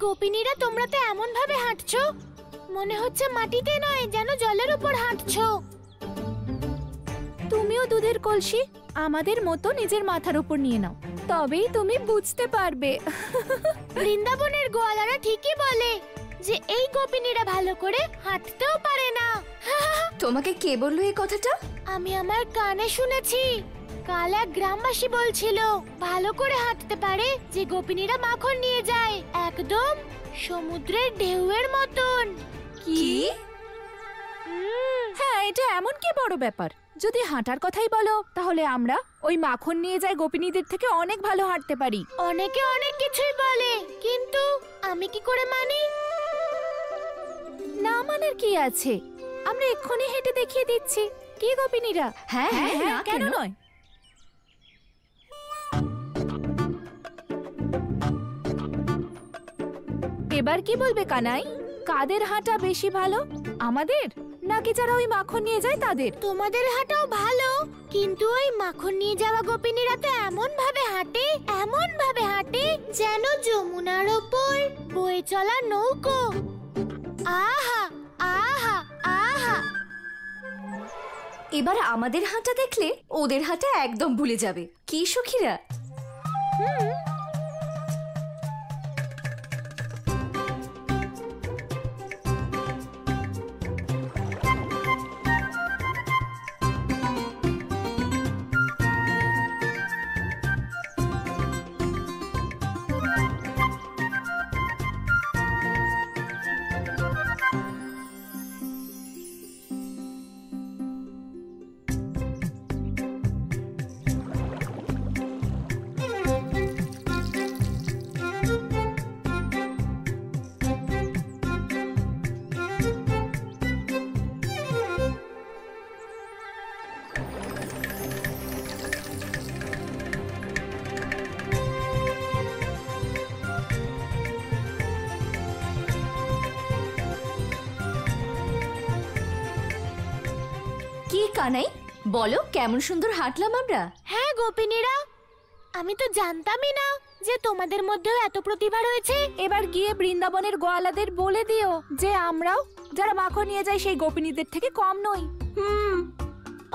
গোপিনীরা তোমরা তো এমন ভাবে হাঁটছো মনে হচ্ছে মাটিতে নয়, যেন জলের উপর হাঁটছো। তুমিও দুধের কলসি আমাদের মতো নিজের মাথার উপর নিয়ে নাও, তবেই তুমি বুঝতে পারবে। বৃন্দাবনের গোয়ালারা ঠিকই বলে যে এই গোপিনীরা ভালো করে হাঁটতেও পারে না। তোমাকে কে বললো এই কথাটা? আমি আমার কানে শুনেছি। কাল এক গ্রামবাসী বলছিল ভালো করে হাঁটতে পারে যে গোপিনীরা মাখন নিয়ে যায়, একদম সমুদ্রের ঢেউয়ের মতন। কি? হ্যাঁ, এটা এমন কি বড় ব্যাপার? যদি হাঁটার কথাই বলো তাহলে আমরা ওই মাখন নিয়ে যাই গোপিনীদের থেকে অনেক ভালো হাঁটতে পারি। অনেকে অনেক কিছুই বলে, কিন্তু আমি কি করে মানি? না মানার কি আছে, আমরা এক্ষুনি হেঁটে দেখিয়ে দিচ্ছি। কি গোপিনীরা? হ্যাঁ হ্যাঁ, হ্যাঁ, কেন নয়। এবার কি বলবে কানাই? কাদের হাঁটা বেশি ভালো, আমাদের নাকি যারা ওই মাখন নিয়ে যায় তাদের? তোমাদের হাঁটাও ভালো, কিন্তু ওই মাখন নিয়ে যাওয়া গোপিনীরা তো এমন ভাবে হাঁটে যেন যমুনার ওপর বয়ে চলা নৌকো। আহা আহা আহা! এবার আমাদের হাঁটা দেখলে ওদের হাঁটা একদম ভুলে যাবে। কি সখীরা? কি কানাই, বলো কেমন সুন্দর হাঁটলাম আমরা। হ্যাঁ গোপিনীরা, আমি তো জানতামই না যে তোমাদের মধ্যেও এত প্রতিভা রয়েছে। এবার গিয়ে বৃন্দাবনের গোয়ালাদের বলে দিও যে আমরাও যারা মাখন নিয়ে যায় সেই গোপিনীদের থেকে কম নই।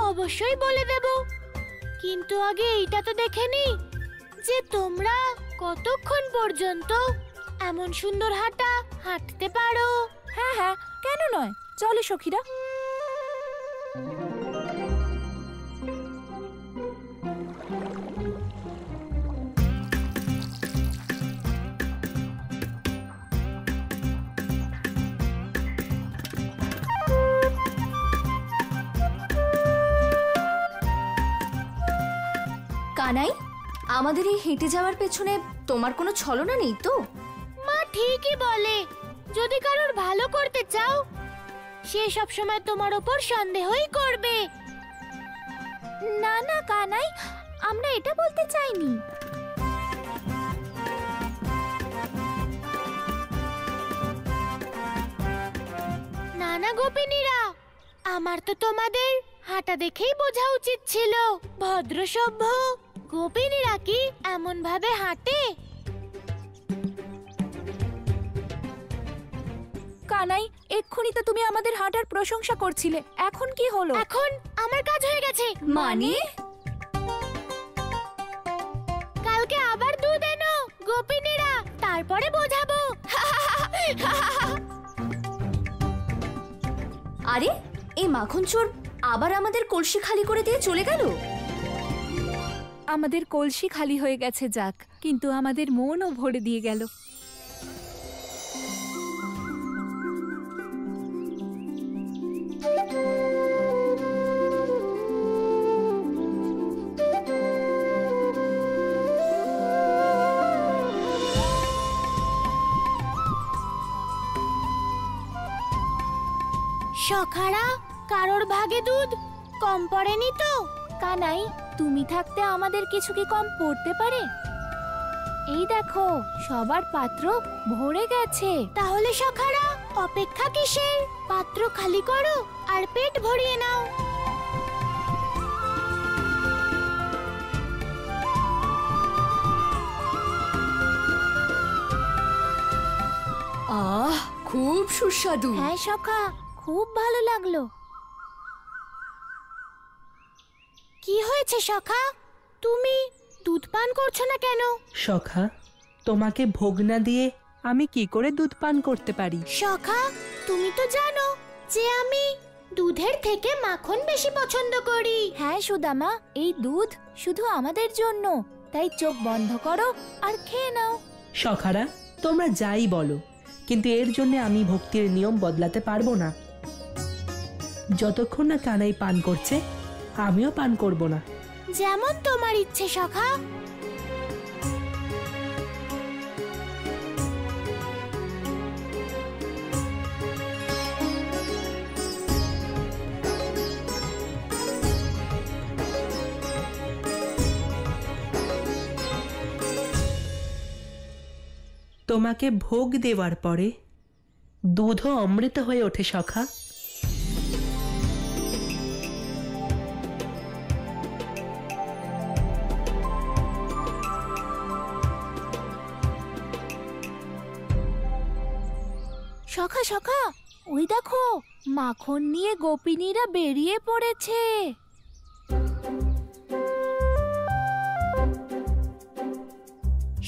অবশ্যই বলে দেব, কিন্তু আগে এইটা তো দেখে নি যে তোমরা কতক্ষণ পর্যন্ত এমন সুন্দর হাঁটতে পারো। হ্যাঁ হ্যাঁ, কেন নয়, চলো সখীরা। কানাই, আমাদের এই হেঁটে যাওয়ার পেছনে তোমার কোনো ছলনা নেই তো? মা ঠিকই বলে, যদি কারোর ভালো করতে চাও সে সব সময় তোমার উপর সন্দেহই করবে। না না কানাই, আমরা এটা বলতে চাইনি। না না গোপিনীরা, আমার তো তোমাদের হাঁটা দেখেই বোঝা উচিত ছিল ভদ্র সভ্য গোপিনীরা কি এমন ভাবে হাঁটে? কানাই, এক্ষুনি তো তুমি আমাদের হাঁটার প্রশংসা করছিলে, এখন কি হলো? এখন আমার কাজ হয়ে গেছে। মানে? কালকে আবার দুধ এনো গোপিনীরা, তারপরে বোঝাবো। আরে, এই মাখন চোর আবার আমাদের কলসি খালি করে দিয়ে চলে গেল। আমাদের কলসি খালি হয়ে গেছে যাক, কিন্তু আমাদের মনও ভরে দিয়ে গেল। সখারা, কারোর ভাগে দুধ কম পড়েনি তো? কানাই, তুমি থাকতে আমাদের কিছু কি কম পড়তে পারে? এই দেখো, সবার পাত্র ভরে গেছে। তাহলে সখারা অপেক্ষা কিসের? পাত্র খালি করো আর পেট ভরিয়ে নাও। সুস্বাদু। হ্যাঁ সখা, খুব ভালো লাগলো। কি হয়েছে সখা, তুমি দুধ পান করছো না কেন? সখা, তোমাকে ভোগ না দিয়ে আমি কি করে দুধ পান করতে পারি? সখা, তুমি তো জানো যে আমি দুধের থেকে মাখন বেশি পছন্দ করি। হ্যাঁ সুদামা, এই দুধ শুধু আমাদের জন্য, তাই চোখ বন্ধ করো আর খেয়ে নাও। সখারা, তোমরা যাই বলো, কিন্তু এর জন্য আমি ভক্তির নিয়ম বদলাতে পারবো না। যতক্ষণ না কানাই পান করছে, আমিও পান করব না। যেমন তোমার ইচ্ছে সখা। তোমাকে ভোগ দেওয়ার পরে দুধও অমৃত হয়ে ওঠে সখা। সখা সখা, ওই দেখো, মাখন নিয়ে গোপিনীরা বেরিয়ে পড়েছে।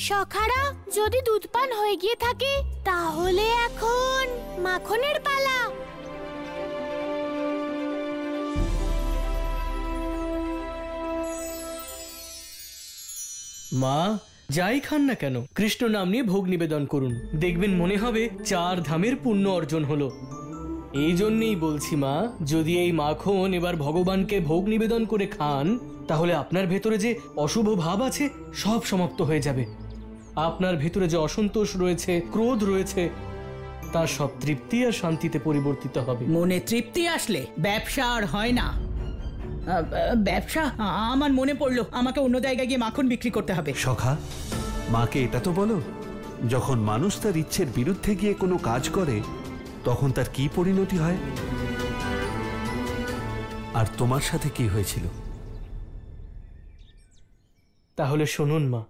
সখারা, যদি দুধ পান হয়ে গিয়ে থাকে তাহলে এখন মাখনের পালা। মা, যাই খান না কেন কৃষ্ণ নাম নিয়ে ভোগ নিবেদন করুন, দেখবেন মনে হবে 4 ধামের পুণ্য অর্জন হলো। এই জন্যই বলছি মা, যদি এই মাখন এবার ভগবানকে ভোগ নিবেদন করে খান, তাহলে আপনার ভেতরে যে অশুভ ভাব আছে সব সমাপ্ত হয়ে যাবে। আপনার ভেতরে যে অসন্তোষ রয়েছে, ক্রোধ রয়েছে, তার সব তৃপ্তি আর শান্তিতে পরিবর্তিত হবে। মনে তৃপ্তি আসলে ব্যবসা আর হয় না। ব্যবসা, আমার মনে পড়লো আমাকে অন্য জায়গায় গিয়ে মাখন বিক্রি করতে হবে। সখা, মাকে এটা তো বলো, যখন মানুষ তার ইচ্ছের বিরুদ্ধে গিয়ে কোনো কাজ করে তখন তার কি পরিণতি হয়, আর তোমার সাথে কি হয়েছিল? তাহলে শুনুন মা,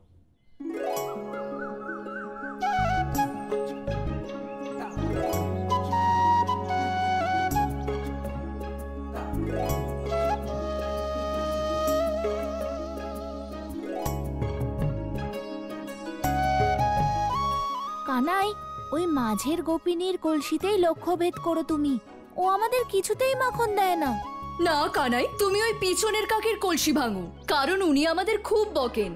কানাই, ওই মাঝের গোপিনীর কলসিতেই লক্ষ্যভেদ করো তুমি, ও আমাদের কিছুতেই মাখন দেয় না। না কানাই, তুমি ওই পিছনের কাকের কলসি ভাঙো, কারণ উনি আমাদের খুব বকেন।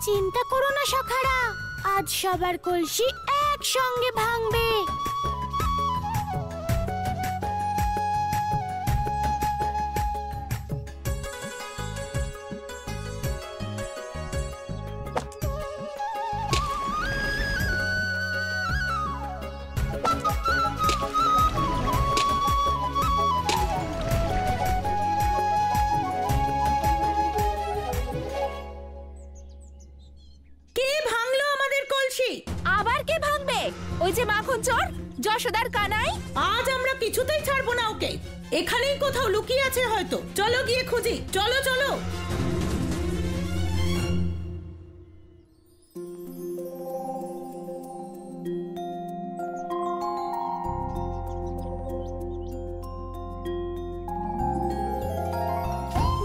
চিন্তা করো না সখারা, আজ সবার কলসি একসঙ্গে ভাঙবে। কে ভাঙলো আমাদের কলসি? আবার কে ভাঙবে? ওই যে মাখন চোর যশোদার কানাই। আজ আমরা কিছুতেই ছাড়বো না ওকে। এখানেই কোথাও লুকিয়ে আছে হয়তো। চলো গিয়ে খুঁজি, চলো চলো।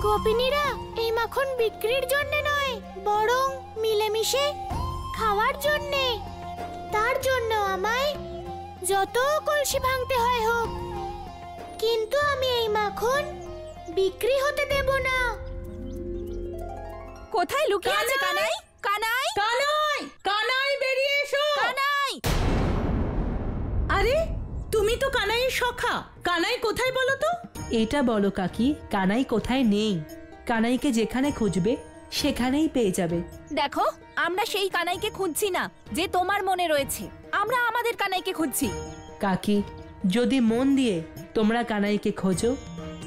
গোপিনীরা এই মাখন বিক্রির জন্য নয়, বরং মিলেমিশে খাওয়ার জন্যে। তার জন্য আমায় যত কলসি ভাঙতে হয় হোক, কিন্তু আমি এই মাখন বিক্রি হতে দেব না। কোথায় লুকিয়ে আছে কানাই? কানাই, কানাই, কানাই বেরিয়ে এসো। কানাই! আরে, তুমি তো কানাইয়ের সখা। কানাই কোথায় বলো তো? এটা বলো কাকি, কানাই কোথায় নেই। কানাইকে যেখানে খুঁজবে সেখানেই পেয়ে যাবে। দেখো, আমরা সেই কানাইকে খুঁজছি না যে তোমার মনে রয়েছে, আমরা আমাদের কানাইকে খুঁজছি। কাকি, যদি মন দিয়ে তোমরা কানাইকে খোঁজো,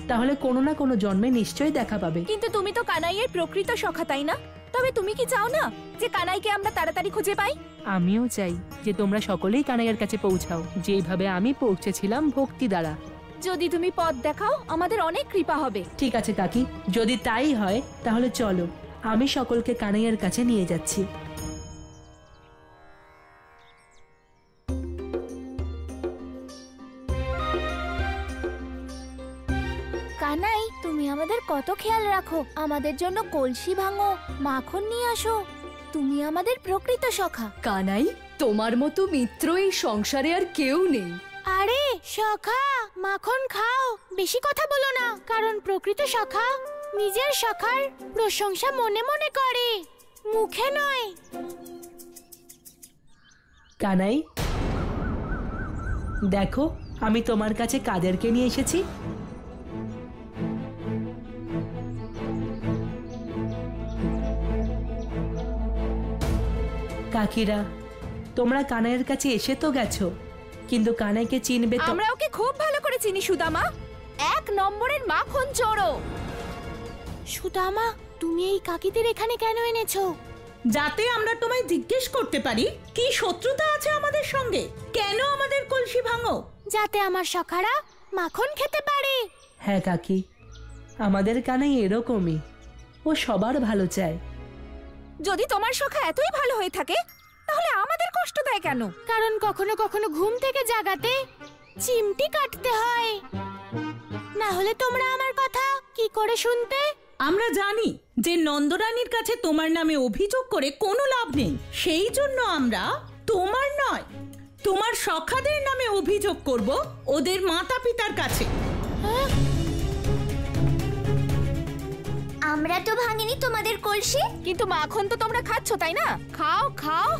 তাহলে কোনো না কোনো জন্মে নিশ্চয়ই দেখা পাবে। কিন্তু তুমি তো কানাইয়ের প্রকৃত সখা, তাই না? তবে তুমি কি চাও না যে কানাইকে আমরা তাড়াতাড়ি খুঁজে পাই? আমিও চাই যে তোমরা সকলেই কানাইয়ের কাছে পৌঁছাও, যেইভাবে আমি পৌঁছেছিলাম ভক্তি দ্বারা। যদি তুমি পথ দেখাও, আমাদের অনেক কৃপা হবে। ঠিক আছে কাকি, যদি তাই হয় তাহলে চলো আমি সকলকে কানাইয়ের কাছে নিয়ে যাচ্ছি। কানাই, তুমি আমাদের কত খেয়াল রাখো, আমাদের জন্য কলসি ভাঙো, মাখন নিয়ে আসো। তুমি আমাদের প্রকৃত সখা। কানাই, তোমার মতো মিত্র এই সংসারে আর কেউ নেই। আরে সখা, মাখন খাও, বেশি কথা বলো না, কারণ প্রকৃত সখা নিজের সখার প্রশংসা মনে মনে করে, মুখে নয়। কানাই, দেখো আমি তোমার কাছে কাদেরকে নিয়ে এসেছি। কাকিরা, তোমরা কানাইয়ের কাছে এসে তো গেছো, কিন্তু কানাইকে চিনবে তো? আমরা ওকে খুব ভালো করে চিনি সুদামা, 1 নম্বরের মাখন চোরো। সুদামা, তুমি এই কাকিদের এখানে কেন এনেছো? যাতে আমরা তোমায় জিজ্ঞেস করতে পারি কি শত্রুতা আছে আমাদের সঙ্গে, কেন আমাদের কলসি ভাঙো। যাতে আমার সখারা মাখন খেতে পারে। হ্যাঁ কাকি, আমাদের কানাই এরকমই, ও সবার ভালো চায়। যদি তোমার সখা এতই ভালো হয়ে থাকে তাহলে আমাদের কষ্ট দেয় কেন? কারণ কখনো কখনো ঘুম থেকে জাগাতে চিমটি কাটতে হয়, না হলে তোমরা আমার কথা কি করে শুনতে? আমরা জানি যে নন্দরানীর কাছে তোমার নামে অভিযোগ করে কোনো লাভ নেই, সেই জন্য আমরা তোমার নয় তোমার সখাদের নামে অভিযোগ করব ওদের মাতা পিতার কাছে। আমরা তো ভাঙিনি তোমাদের কলসি। কিন্তু মাখন তো তোমরা খাচ্ছ, তাই না? খাও খাও,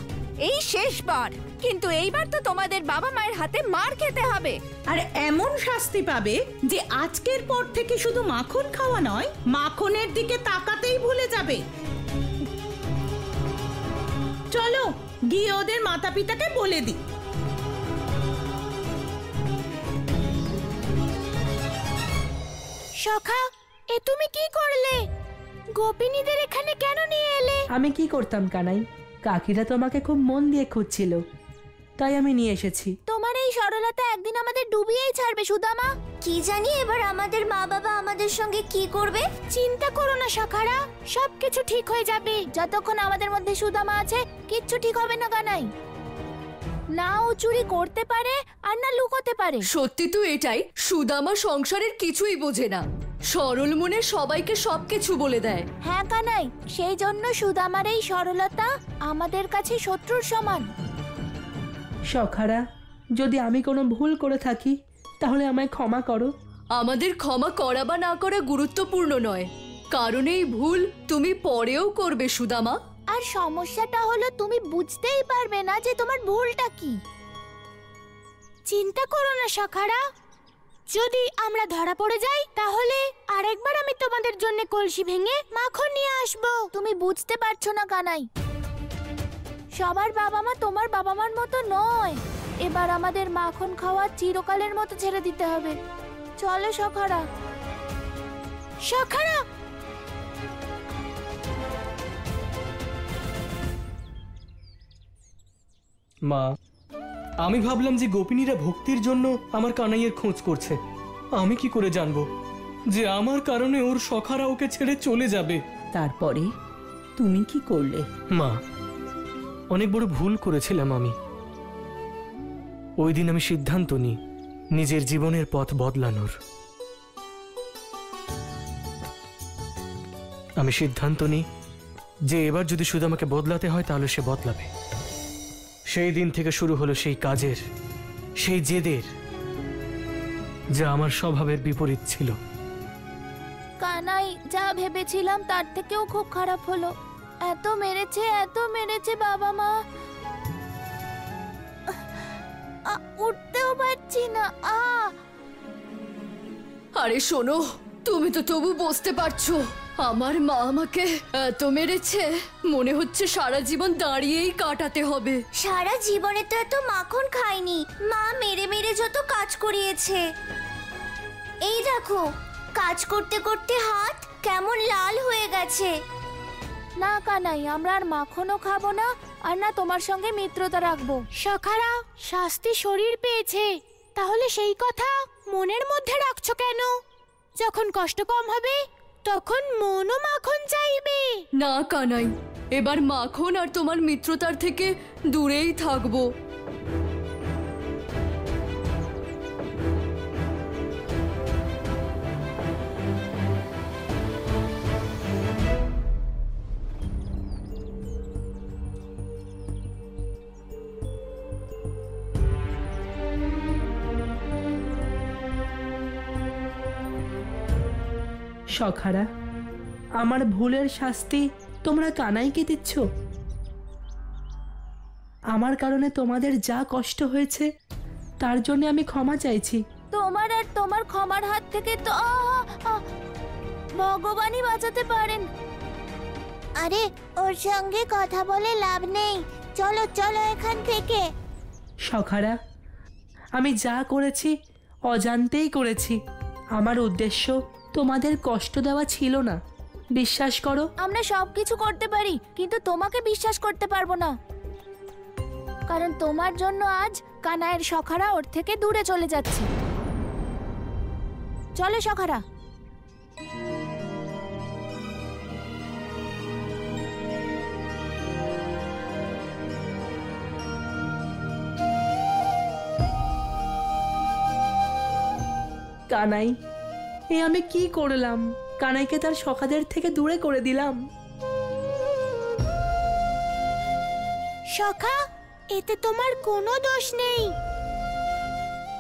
এই শেষবার। কিন্তু এইবার তো তোমাদের বাবা মায়ের হাতে মার খেতে হবে। আর এমন শাস্তি পাবে যে আজকের পর থেকে শুধু মাখন খাওয়া নয়, মাখনের দিকে তাকাতেই ভুলে যাবে। চলো গিয়ে ওদের মাতা পিতাকে বলে দিই। সখা, এ তুমি কি করলে? গোপিনীদের এখানে কেন নিয়ে এলে? আমি কি করতাম কানাই, কাকিরা তোমাকে খুব মন দিয়ে খুঁজছিল, তাই আমি নিয়ে এসেছি। তোমার এই সরলতা একদিন আমাদের ডুবিয়েই ছাড়বে সুদামা। কি জানি এবার আমাদের মা বাবা আমাদের সঙ্গে কি করবে। চিন্তা করো না সখারা, সবকিছু ঠিক হয়ে যাবে। যতক্ষণ আমাদের মধ্যে সুদামা আছে কিচ্ছু ঠিক হবে না কানাই। না ও চুরি করতে পারে আর না লুকোতে পারে। সত্যি তো এটাই, সুদামা সংসারের কিছুই বোঝে না, সরল মনে সবাইকে সবকিছু বলে দেয়। হ্যাঁ কানাই, সেই জন্য সুদামার এই সরলতা আমাদের কাছে শত্রুর সমান। সখারা, যদি আমি কোনো ভুল করে থাকি তাহলে আমায় ক্ষমা করো। আমাদের ক্ষমা করা বা না করা গুরুত্বপূর্ণ নয়, কারণ এই ভুল তুমি পরেও করবে সুদামা। আর সমস্যাটা হলো তুমি বুঝতেই পারবে না যে তোমার ভুলটা কি। চিন্তা করো না সখারা, যদি আমরা ধরা পড়ে যাই তাহলে আরেকবার আমি তোমাদের জন্য কলসি ভেঙে মাখন নিয়ে আসবো। তুমি বুঝতে পারছো না কানাই, সবার বাবা মা তোমার বাবা মার মতো নয়। এবার আমাদের মাখন খাওয়া চিরকালের মতো ছেড়ে দিতে হবে। চলো সখারা। সখারা, মা, আমি ভাবলাম যে গোপিনীরা ভক্তির জন্য আমার কানাইয়ের খোঁজ করছে। আমি কি করে জানবো যে আমার কারণে ওর সখারা ওকে ছেড়ে চলে যাবে? তারপরে তুমি কি করলে? মা, অনেক বড় ভুল করেছিলাম আমি। ওই দিন আমি সিদ্ধান্ত নিই নিজের জীবনের পথ বদলানোর। আমি সিদ্ধান্ত নিই যে এবার যদি শুধু আমাকে বদলাতে হয় তাহলে সে বদলাবে। সেই দিন থেকে শুরু হলো সেই কাজের, সেই জেদের, যা আমার স্বভাবের বিপরীত ছিল। কানাই, যা ভেবেছিলাম তার থেকেও খুব খারাপ হলো। এত মেরেছে বাবা মা, উঠতেও পারছি না। আরে শোনো, তুমি তো তবু বুঝতে পারছো আমার মা আমাকে এত মেরেছে, মনে হচ্ছে সারা জীবন দাঁড়িয়েই কাটাতে হবে। সারা জীবনে তো এত মাখন খাইনি, মা মেরে মেরে যত কাজ করিয়েছে। এই দেখো, কাজ করতে করতে হাত কেমন লাল হয়ে গেছে। না কানাই, আমরা আর মাখনও খাবো না, আর না তোমার সঙ্গে মিত্রতা রাখবো। সখারা, শাস্তি শরীর পেয়েছে, তাহলে সেই কথা মনের মধ্যে রাখছো কেন? যখন কষ্ট কম হবে তখন মনও মাখন চাইবে। না কানাই, এবার মাখন আর তোমার মিত্রতার থেকে দূরেই থাকবো। সখারা, আমার ভুলের শাস্তি তোমরা কানাইকে দিচ্ছ। আমার কারণে তোমাদের যা কষ্ট হয়েছে তার জন্য আমি ক্ষমা চাইছি। তোমার আর তোমার ক্ষমার হাত থেকে তো ভগবানই বাঁচাতে পারেন। আরে ওর সঙ্গে কথা বলে লাভ নেই, চলো চলো এখান থেকে। সখারা, আমি যা করেছি অজান্তেই করেছি। আমার উদ্দেশ্য তোমাদের কষ্ট দেওয়া ছিল না, বিশ্বাস করো। আমরা সবকিছু করতে পারি, কিন্তু তোমাকে বিশ্বাস করতে পারবো না, কারণ তোমার জন্য আজ কানাইয়ের সখারা ওর থেকে দূরে চলে যাচ্ছে। চলো সখারা। কানাই, এ আমি কি করলাম? কানাইকে তার সখাদের থেকে দূরে করে দিলাম। সখা, এতে তোমার কোনো দোষ নেই।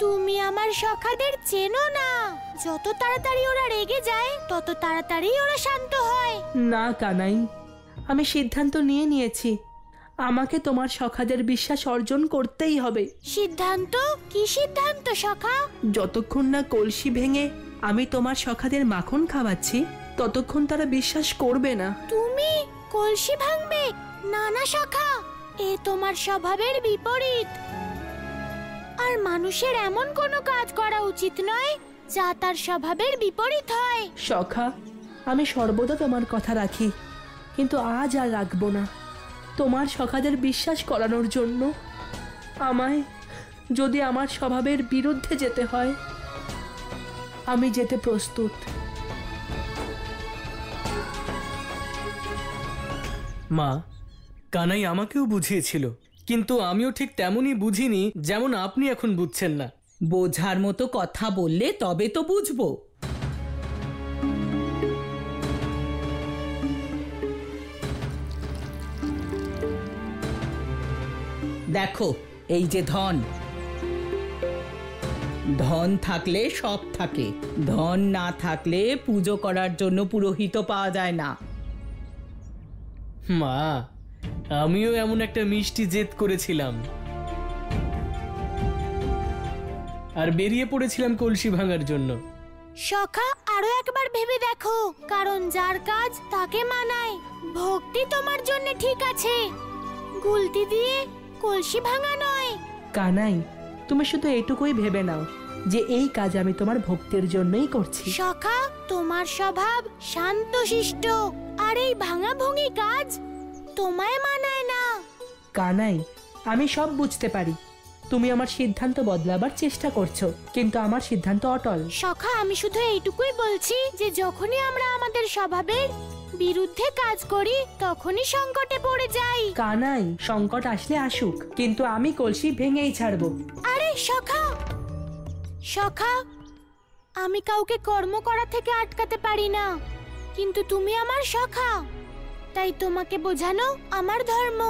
তুমি আমার সখাদের চেনো না। যত তাড়াতাড়ি ওরা রেগে যায় তত তাড়াতাড়ি ওরা শান্ত হয়। না কানাই, আমি সিদ্ধান্ত নিয়ে নিয়েছি, আমাকে তোমার সখাদের বিশ্বাস অর্জন করতেই হবে। সিদ্ধান্ত? কি সিদ্ধান্ত সখা? যতক্ষণ না কলসি ভেঙে আমি তোমার সখাদের মাখন খাওয়াচ্ছি ততক্ষণ তারা বিশ্বাস করবে না। তুমি কলসি ভাঙবে? না না সখা, এ তোমার স্বভাবের বিপরীত। আর মানুষের এমন কোনো কাজ করা উচিত নয় যা তার স্বভাবের বিপরীত হয়। সখা, আমি সর্বদা তোমার কথা রাখি, কিন্তু আজ আর রাখবো না। তোমার সখাদের বিশ্বাস করানোর জন্য আমায় যদি আমার স্বভাবের বিরুদ্ধে যেতে হয়, আমি যেতে প্রস্তুত। মা, কানাই আমাকেও বুঝিয়েছিল, কিন্তু আমিও ঠিক তেমনই বুঝিনি যেমন আপনি এখন বুঝছেন না। বোঝার মতো কথা বললে তবে তো বুঝবো। দেখো, এই যে ধন, ধন থাকলে সব থাকে, ধন না থাকলে পুজো করার জন্য পুরোহিত পাওয়া যায় না। মা, আমিও এমন একটা মিষ্টি জেদ করেছিলাম আর বেরিয়ে পড়েছিলাম কলসি ভাঙার জন্য। সখা, আরো একবার ভেবে দেখো, কারণ যার কাজ তাকে মানায়। ভক্তি তোমার জন্য ঠিক আছে, গুলতি দিয়ে কলসি ভাঙা নয়। কানাই, তুমি শুধু এটুকুই ভেবে নাও যে এই কাজ আমি তোমার ভক্তির জন্যই করছি। সখা, তোমার স্বভাব শান্তশিষ্ট, আর এই ভাঙাভুঙি কাজ তোমায় মানায় না। কানাই, আমি সব বুঝতে পারি, তুমি আমার সিদ্ধান্ত বদলাবার চেষ্টা করছো, কিন্তু আমার সিদ্ধান্ত অটল। সখা, আমি শুধু এইটুকুই বলছি যে যখনই আমরা আমাদের স্বভাবের বিরুদ্ধে কাজ করি তখনই সংকটে পড়ে যাই। কানাই, সংকট আসলে আসুক, কিন্তু আমি কলসি ভেঙেই ছাড়বো। আরে সখা, সখা, আমি কাউকে কর্ম করা থেকে আটকাতে পারি না, কিন্তু তুমি আমার সখা, তাই তোমাকে বোঝানো আমার ধর্ম।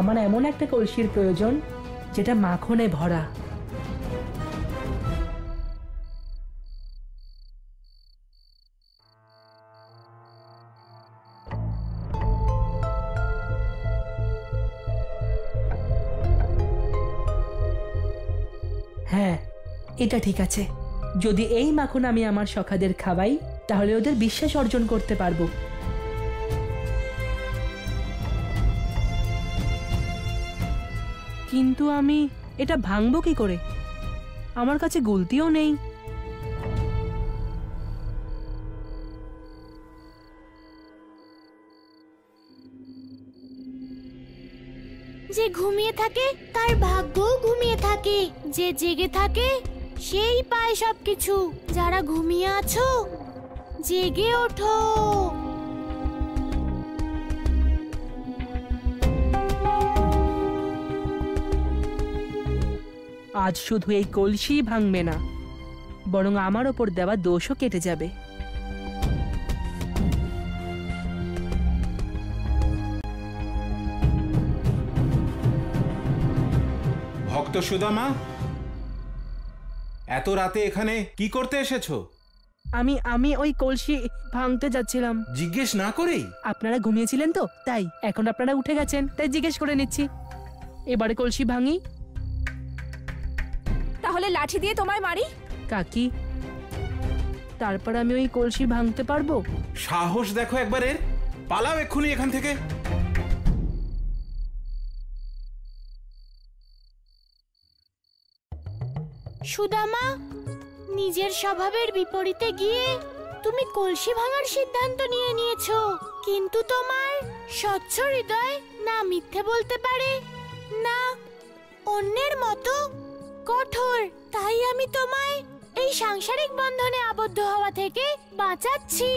আমার এমন একটা কলসির প্রয়োজন যেটা মাখনে ভরা। হ্যাঁ, এটা ঠিক আছে। যদি এই মাখন আমি আমার সখাদের খাওয়াই তাহলে ওদের বিশ্বাস অর্জন করতে পারবো। কিন্তু আমি এটা ভাঙবো কি করে? আমার কাছে গুলতিও নেই। যে ঘুমিয়ে থাকে তার ভাগ্যও ঘুমিয়ে থাকে, যে জেগে থাকে সেই পায় সবকিছু। যারা ঘুমিয়ে আছো জেগে ওঠো। আজ শুধু এই কলসি ভাঙবে না, বরং আমার ওপর দেওয়া দোষও কেটে যাবে। ভক্ত সুদামা, এত রাতে এখানে কি করতে এসেছো? আমি আমি ওই কলসি ভাঙতে যাচ্ছিলাম। জিজ্ঞেস না করেই? আপনারা ঘুমিয়েছিলেন তো, তাই। এখন আপনারা উঠে গেছেন, তাই জিজ্ঞেস করে নিচ্ছি। এবারে কলসি ভাঙি। তাহলে লাঠি দিয়ে তোমায় মারি? কাকি, তারপর আমি ওই কলসি ভাঙতে পারবো? সাহস দেখো একবার এর! পালাও এক্ষুনি এখান থেকে। সুদামা, নিজের স্বভাবের বিপরীতে গিয়ে তুমি কলসি ভাঙার সিদ্ধান্ত নিয়ে নিয়েছো, কিন্তু তোমার স্বচ্ছ হৃদয় না মিথ্যে বলতে পারে না অন্যের মতো কঠোর। তাই আমি তোমায় এই সাংসারিক বন্ধনে আবদ্ধ হওয়া থেকে বাঁচাচ্ছি।